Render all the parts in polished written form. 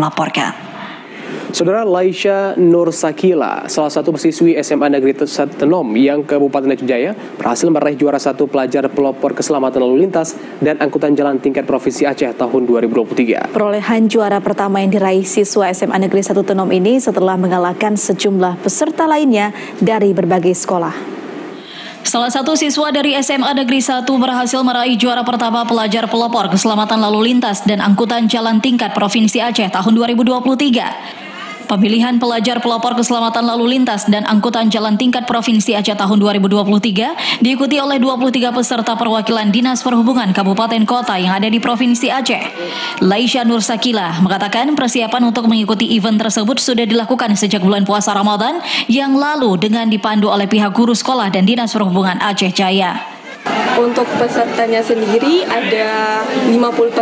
melaporkan. Saudara, Laisha Nur Sakila, salah satu siswi SMA Negeri Tenom yang Kabupaten Aceh Jaya, berhasil meraih juara 1 pelajar pelopor keselamatan lalu lintas dan angkutan jalan tingkat Provinsi Aceh tahun 2023. Perolehan juara pertama yang diraih siswa SMA Negeri 1 Tenom ini setelah mengalahkan sejumlah peserta lainnya dari berbagai sekolah. Salah satu siswa dari SMA Negeri 1 berhasil meraih juara pertama pelajar pelopor keselamatan lalu lintas dan angkutan jalan tingkat Provinsi Aceh tahun 2023. Pemilihan pelajar pelopor keselamatan lalu lintas dan angkutan jalan tingkat Provinsi Aceh tahun 2023 diikuti oleh 23 peserta perwakilan Dinas Perhubungan Kabupaten Kota yang ada di Provinsi Aceh. Laisha Nur Sakila mengatakan persiapan untuk mengikuti event tersebut sudah dilakukan sejak bulan puasa Ramadan yang lalu dengan dipandu oleh pihak guru sekolah dan Dinas Perhubungan Aceh Jaya. Untuk pesertanya sendiri ada 50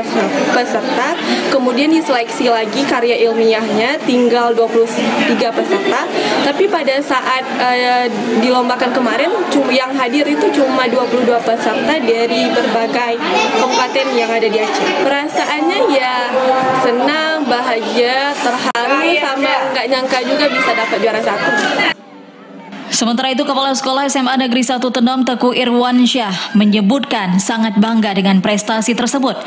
peserta, kemudian diseleksi lagi karya ilmiahnya tinggal 23 peserta. Tapi pada saat dilombakan kemarin yang hadir itu cuma 22 peserta dari berbagai kabupaten yang ada di Aceh. Perasaannya ya senang, bahagia, terharu, sama nggak nyangka juga bisa dapat juara 1. Sementara itu, Kepala Sekolah SMA Negeri 1 Tenom Teguh Irwansyah menyebutkan sangat bangga dengan prestasi tersebut.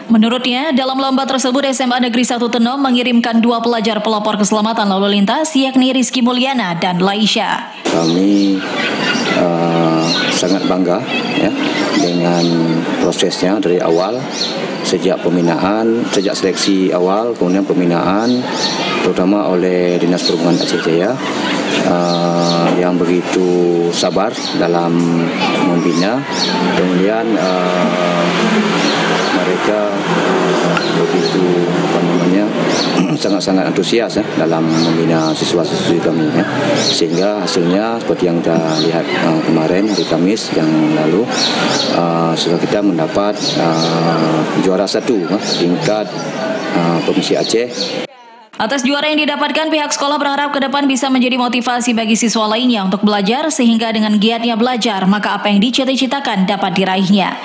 Menurutnya, dalam lomba tersebut SMA Negeri 1 Tenom mengirimkan 2 pelajar pelopor keselamatan lalu lintas, yakni Rizky Mulyana dan Laisha. Kami sangat bangga ya dengan prosesnya dari awal, sejak seleksi awal, kemudian pembinaan, terutama oleh Dinas Perhubungan Aceh Jaya yang begitu sabar dalam membina, kemudian mereka begitu sangat-sangat antusias ya, dalam membina siswa-siswi kami ya. Sehingga hasilnya seperti yang kita lihat kemarin di Kamis yang lalu, siswa kita mendapat juara 1 tingkat Provinsi Aceh. Atas juara yang didapatkan, pihak sekolah berharap ke depan bisa menjadi motivasi bagi siswa lainnya untuk belajar, sehingga dengan giatnya belajar, maka apa yang dicita-citakan dapat diraihnya.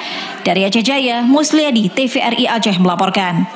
Dari Aceh Jaya, Musliadi, TVRI Aceh melaporkan.